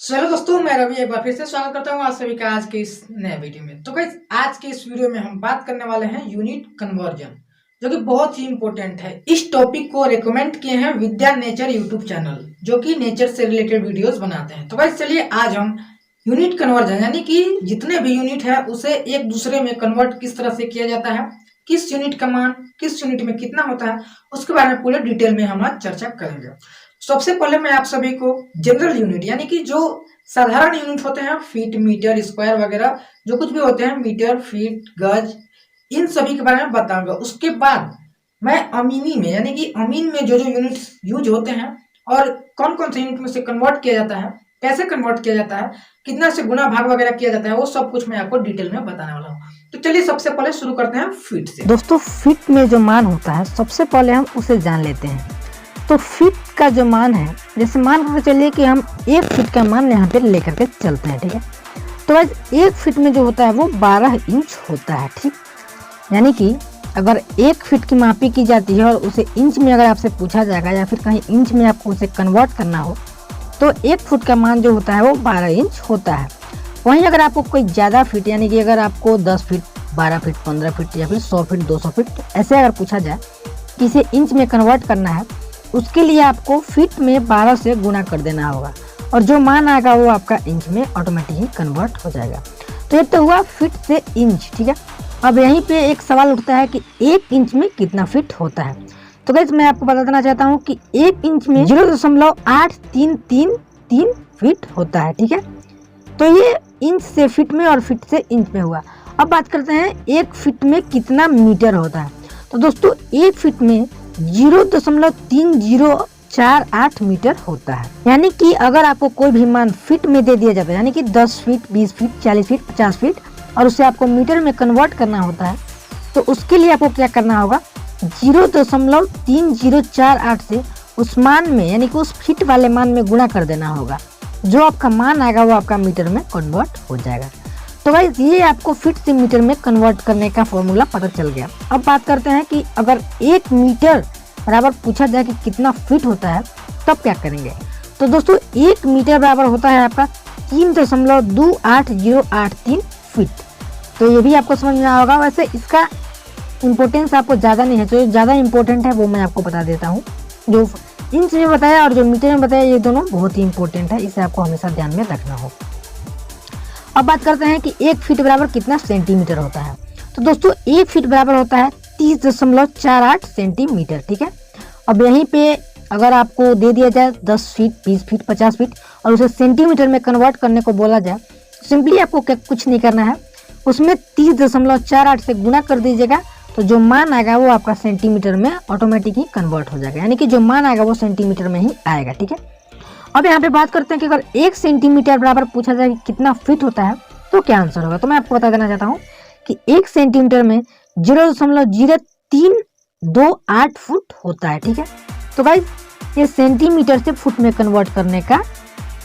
चलो दोस्तों, मैं रवि एक बार फिर से स्वागत करता हूँ आप सभी का आज के इस नए वीडियो में। तो गाइस, आज के इस वीडियो में हम बात करने वाले हैं यूनिट कन्वर्जन, जो कि बहुत ही इंपॉर्टेंट है। इस टॉपिक को रेकमेंड किए हैं विद्या नेचर यूट्यूब चैनल, जो कि नेचर से रिलेटेड वीडियोस बनाते हैं। तो गाइस चलिए, आज हम यूनिट कन्वर्जन यानी कि जितने भी यूनिट है उसे एक दूसरे में कन्वर्ट किस तरह से किया जाता है, किस यूनिट का मान किस यूनिट में कितना होता है, उसके बारे में पूरे डिटेल में हम आज चर्चा करेंगे। सबसे पहले मैं आप सभी को जनरल यूनिट यानी कि जो साधारण यूनिट होते हैं, फीट, मीटर, स्क्वायर वगैरह जो कुछ भी होते हैं, मीटर, फीट, गज, इन सभी के बारे में बताऊंगा। उसके बाद मैं अमीनी में यानी कि अमीन में जो जो यूनिट यूज होते हैं और कौन कौन से यूनिट में से कन्वर्ट किया जाता है, कैसे कन्वर्ट किया जाता है, कितना से गुना भाग वगैरह किया जाता है, वो सब कुछ मैं आपको डिटेल में बताने वाला हूँ। तो चलिए सबसे पहले शुरू करते हैं फीट से। दोस्तों, फीट में जो मान होता है सबसे पहले हम उसे जान लेते हैं। तो फीट का जो मान है, जैसे मान कर चलिए कि हम 1 फीट का मान यहाँ पे लेकर के चलते हैं, ठीक है। तो आज 1 फीट में जो होता है वो 12 इंच होता है, ठीक। यानी कि अगर 1 फीट की मापी की जाती है और उसे इंच में अगर आपसे पूछा जाएगा या फिर कहीं इंच में आपको उसे कन्वर्ट करना हो तो 1 फुट का मान जो होता है वो 12 इंच होता है। वहीं अगर आपको कोई ज़्यादा फीट यानी कि अगर आपको 10 फीट, 12 फीट, 15 फीट या फिर 100 फीट, 200 फीट ऐसे अगर पूछा जाए कि इसे इंच में कन्वर्ट करना है, उसके लिए आपको फीट में 12 से गुना कर देना होगा और जो मान आएगा वो आपका इंच में ऑटोमेटिकली कन्वर्ट हो जाएगा। तो ये तो हुआ फीट से इंच, ठीक है। अब यहीं पे एक सवाल उठता है कि 1 इंच में कितना फीट होता है। तो गाइस, मैं आपको बता देना चाहता हूँ कि 1 इंच में 0.8333 फीट होता है, ठीक है। तो ये इंच से फीट में और फीट से इंच में हुआ। अब बात करते हैं 1 फीट में कितना मीटर होता है। तो दोस्तों, 1 फीट में 0.3048 मीटर होता है। यानी कि अगर आपको कोई भी मान फीट में दे दिया जाता है, यानी कि 10 फीट, 20 फीट, 40 फीट, 50 फीट और उसे आपको मीटर में कन्वर्ट करना होता है, तो उसके लिए आपको क्या करना होगा, 0.3048 से उस मान में यानी कि उस फीट वाले मान में गुणा कर देना होगा। जो आपका मान आएगा वो आपका मीटर में कन्वर्ट हो जाएगा। तो गाइस, ये आपको फीट से मीटर में कन्वर्ट करने का फॉर्मूला पता चल गया। अब बात करते हैं कि अगर 1 मीटर बराबर पूछा जाए कि कितना फीट होता है तब क्या करेंगे। तो दोस्तों, 1 मीटर बराबर होता है आपका 3.28083 फीट। तो ये भी आपको समझ में आया होगा। वैसे इसका इम्पोर्टेंस आपको ज़्यादा नहीं है, जो ज़्यादा इम्पोर्टेंट है वो मैं आपको बता देता हूँ। जो इंच में बताया और जो मीटर में बताया, ये दोनों बहुत ही इंपॉर्टेंट है, इसे आपको हमेशा ध्यान में रखना हो। अब बात करते हैं कि 1 फीट बराबर कितना सेंटीमीटर होता है। तो दोस्तों, 1 फीट बराबर होता है 30.48 सेंटीमीटर, ठीक है। अब यहीं पे अगर आपको दे दिया जाए 10 फीट, 20 फीट, 50 फीट और उसे सेंटीमीटर में कन्वर्ट करने को बोला जाए, तो सिंपली आपको कुछ नहीं करना है, उसमें 30.48 से गुना कर दीजिएगा। तो जो मान आएगा वो आपका सेंटीमीटर में ऑटोमेटिक ही कन्वर्ट हो जाएगा, यानी कि जो मान आएगा वो सेंटीमीटर में ही आएगा, ठीक है। अब यहाँ पे बात करते हैं कि अगर 1 सेंटीमीटर बराबर पूछा जाए कि कितना फीट होता है तो क्या आंसर होगा। तो मैं आपको बता देना चाहता हूँ कि 1 सेंटीमीटर में 0.0328 फुट होता है, ठीक है। तो गाइस, ये सेंटीमीटर से फुट में कन्वर्ट करने का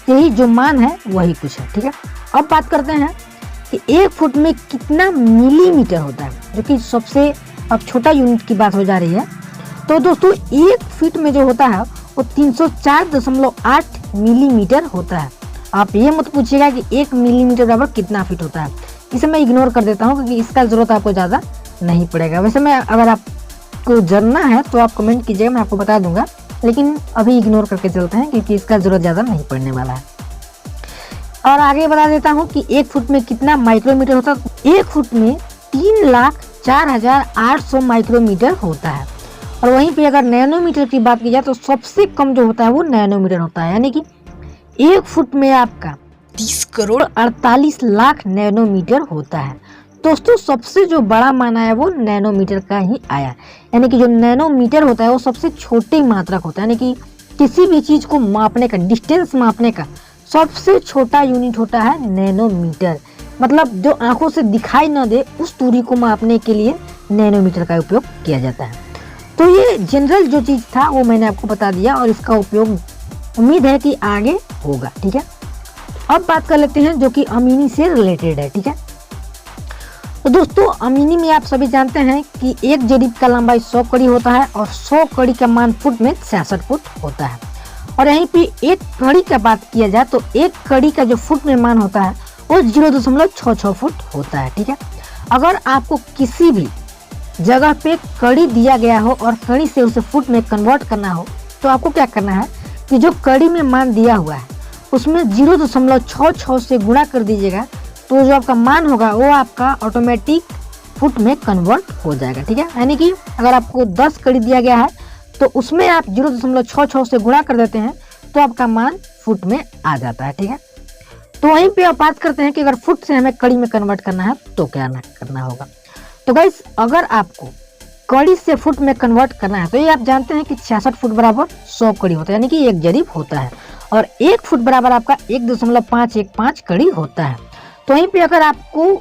यही जो मान है वही कुछ है, ठीक है। अब बात करते हैं कि 1 फुट में कितना मिलीमीटर होता है, जो कि सबसे अब छोटा यूनिट की बात हो जा रही है। तो दोस्तों, 1 फीट में जो होता है वो 304.8 मिलीमीटर होता है। आप ये मत पूछिएगा कि 1 मिलीमीटर बराबर कितना फीट होता है, इसे मैं इग्नोर कर देता हूँ क्योंकि इसका ज़रूरत आपको ज़्यादा नहीं पड़ेगा। वैसे मैं अगर आपको जानना है तो आप कमेंट कीजिएगा, मैं आपको बता दूंगा, लेकिन अभी इग्नोर करके चलते हैं क्योंकि इसका ज़रूरत ज़्यादा नहीं पड़ने वाला है। और आगे बता देता हूँ कि 1 फुट में कितना माइक्रोमीटर होता है। 1 फुट में 3,04,800 माइक्रोमीटर होता है। और वहीं पे अगर नैनोमीटर की बात की जाए तो सबसे कम जो होता है वो नैनोमीटर होता है, यानी कि 1 फुट में आपका 30,48,00,000 नैनोमीटर होता है। दोस्तों, सबसे जो बड़ा मान आया वो नैनोमीटर का ही आया, यानी कि जो नैनोमीटर होता है वो सबसे छोटी मात्रक होता है, यानी कि किसी भी चीज़ को मापने का, डिस्टेंस मापने का सबसे छोटा यूनिट होता है नैनोमीटर। मतलब जो आंखों से दिखाई न दे उस दूरी को मापने के लिए नैनोमीटर का उपयोग किया जाता है। तो ये जनरल जो चीज़ था वो मैंने आपको बता दिया और इसका उपयोग उम्मीद है कि आगे होगा, ठीक है। अब बात कर लेते हैं जो कि अमीनी से रिलेटेड है, ठीक है। तो दोस्तों, अमीनी में आप सभी जानते हैं कि 1 जरीब का लंबाई 100 कड़ी होता है और 100 कड़ी का मान फुट में 66 फुट होता है। और यहीं पे एक कड़ी का बात किया जाए तो एक कड़ी का जो फुट में मान होता है वो 0.66 फुट होता है। ठीक है, अगर आपको किसी भी जगह पे कड़ी दिया गया हो और कड़ी से उसे फुट में कन्वर्ट करना हो तो आपको क्या करना है कि जो कड़ी में मान दिया हुआ है उसमें 0.66 से गुणा कर दीजिएगा, तो जो आपका मान होगा वो आपका ऑटोमेटिक फुट में कन्वर्ट हो जाएगा। ठीक है, यानी कि अगर आपको 10 कड़ी दिया गया है तो उसमें आप 0.66 से गुणा कर देते हैं तो आपका मान फुट में आ जाता है। ठीक है, तो वहीं पे आप बात करते हैं कि अगर फुट से हमें कड़ी में कन्वर्ट करना है तो क्या करना होगा। तो गाइस, अगर आपको कड़ी से फुट में कन्वर्ट करना है तो ये आप जानते हैं कि 66 फुट बराबर 100 कड़ी होता है, यानी कि एक जरीब होता है, और 1 फुट बराबर आपका 1.515 कड़ी होता है। तो वहीं पे अगर आपको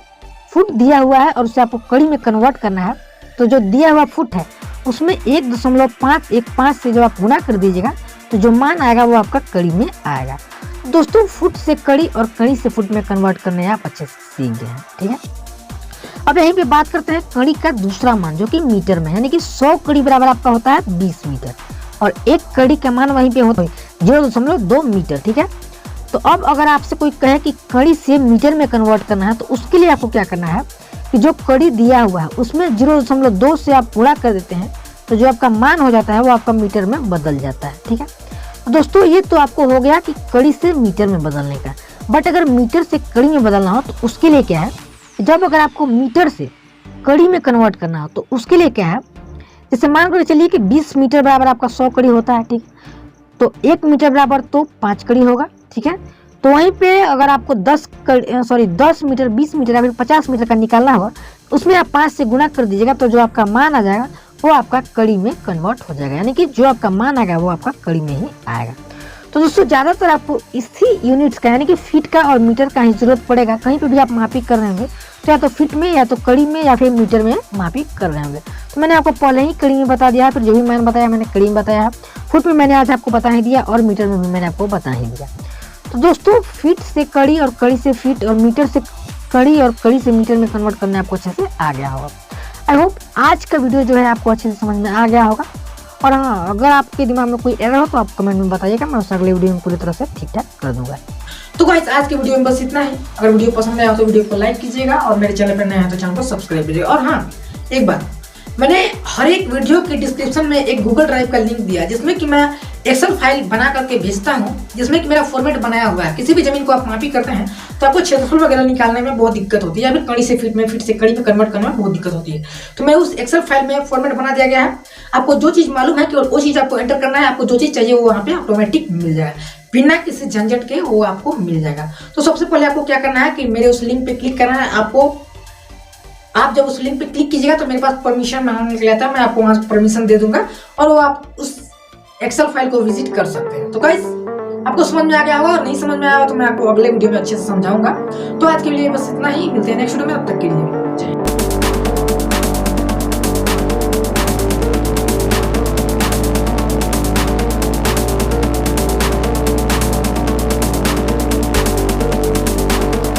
फुट दिया हुआ है और उसे आपको कड़ी में कन्वर्ट करना है तो जो दिया हुआ फुट है उसमें 1.515 से जब आप गुणा कर दीजिएगा तो जो मान आएगा वो आपका कड़ी में आएगा। दोस्तों, फुट से कड़ी और कड़ी से फुट में कन्वर्ट करने आप अच्छे से सीख गए हैं। ठीक है, अब यहीं पे बात करते हैं कड़ी का दूसरा मान जो कि मीटर में, यानी कि 100 कड़ी बराबर आपका होता है 20 मीटर और एक कड़ी का मान वहीं पे होता है 0.2 मीटर। ठीक है, तो अब अगर आपसे कोई कहे कि कड़ी से मीटर में कन्वर्ट करना है तो उसके लिए आपको क्या करना है कि जो कड़ी दिया हुआ है उसमें 0.2 से आप गुणा कर देते हैं तो जो आपका मान हो जाता है वो आपका मीटर में बदल जाता है। ठीक है, तो दोस्तों ये तो आपको हो गया कि कड़ी से मीटर में बदलने का, बट अगर मीटर से कड़ी में बदलना हो तो उसके लिए क्या है, जब अगर आपको मीटर से कड़ी में कन्वर्ट करना हो तो उसके लिए क्या है, जैसे मान कर चलिए कि 20 मीटर बराबर आपका 100 कड़ी होता है। ठीक, तो 1 मीटर बराबर तो 5 कड़ी होगा। ठीक है, तो वहीं पे अगर आपको 10 मीटर, 20 मीटर या फिर 50 मीटर का निकालना होगा उसमें आप 5 से गुणा कर दीजिएगा तो जो आपका मान आ जाएगा वो आपका कड़ी में कन्वर्ट हो जाएगा, यानी कि जो आपका मान आएगा वो आपका कड़ी में ही आएगा। तो दोस्तों, ज़्यादातर आपको इसी यूनिट्स का यानी कि फीट का और मीटर का ही जरूरत पड़ेगा। कहीं पे भी आप मापी कर रहे होंगे तो या तो फीट में या तो कड़ी में या फिर मीटर में मापी कर रहे होंगे। तो मैंने आपको पहले ही कड़ी में बता दिया है, फिर जो भी मान बताया मैंने कड़ी में बताया है, फुट में मैंने आज आपको बता ही दिया और मीटर में भी मैंने आपको बता ही दिया। तो दोस्तों, फीट से कड़ी और कड़ी से फीट और मीटर से कड़ी और कड़ी से मीटर में कन्वर्ट करने आपको अच्छे से आ गया होगा। आई होप आज का वीडियो जो है आपको अच्छे से समझ में आ गया होगा। और हाँ, अगर आपके दिमाग में कोई एरर हो तो आप कमेंट में बताइएगा, मैं उस अगले वीडियो में पूरी तरह से ठीक ठाक कर दूंगा। तो गाइस, आज के वीडियो में बस इतना ही। अगर वीडियो पसंद आया तो वीडियो को लाइक कीजिएगा और मेरे चैनल पर नए हैं तो चैनल को सब्सक्राइब कीजिएगा। और हाँ, एक बात, मैंने हर एक वीडियो के डिस्क्रिप्शन में एक गूगल ड्राइव का लिंक दिया जिसमें कि मैं एक्सेल फाइल बना करके भेजता हूँ, जिसमें कि मेरा फॉर्मेट बनाया हुआ है। किसी भी जमीन को आप मापी करते हैं तो आपको क्षेत्रफल वगैरह निकालने में बहुत दिक्कत होती है, या फिर कड़ी से फीट में, फीट से कड़ी में कन्वर्ट करने में बहुत दिक्कत होती है। तो मैं उस एक्सेल फाइल में फॉर्मेट बना दिया गया है। आपको जो चीज़ मालूम है कि वो चीज़ आपको एंटर करना है, आपको जो चीज़ चाहिए वो वहाँ पे ऑटोमेटिक मिल जाएगा, बिना किसी झंझट के वो आपको मिल जाएगा। तो सबसे पहले आपको क्या करना है कि मेरे उस लिंक पे क्लिक करना है। आप जब उस लिंक पे क्लिक कीजिएगा तो मेरे पास परमिशन मांगने के लिए आता है, मैं आपको वहां से परमिशन दे दूंगा और वो आप उस एक्सेल फाइल को विजिट कर सकते हैं। तो गाइस, आपको समझ में आ गया होगा, और नहीं समझ में आया हो तो मैं आपको अगले वीडियो में अच्छे से समझाऊंगा। तो आज के लिए बस इतना ही, मिलते हैं नेक्स्ट वीडियो में, तब तक के लिए जय हिंद।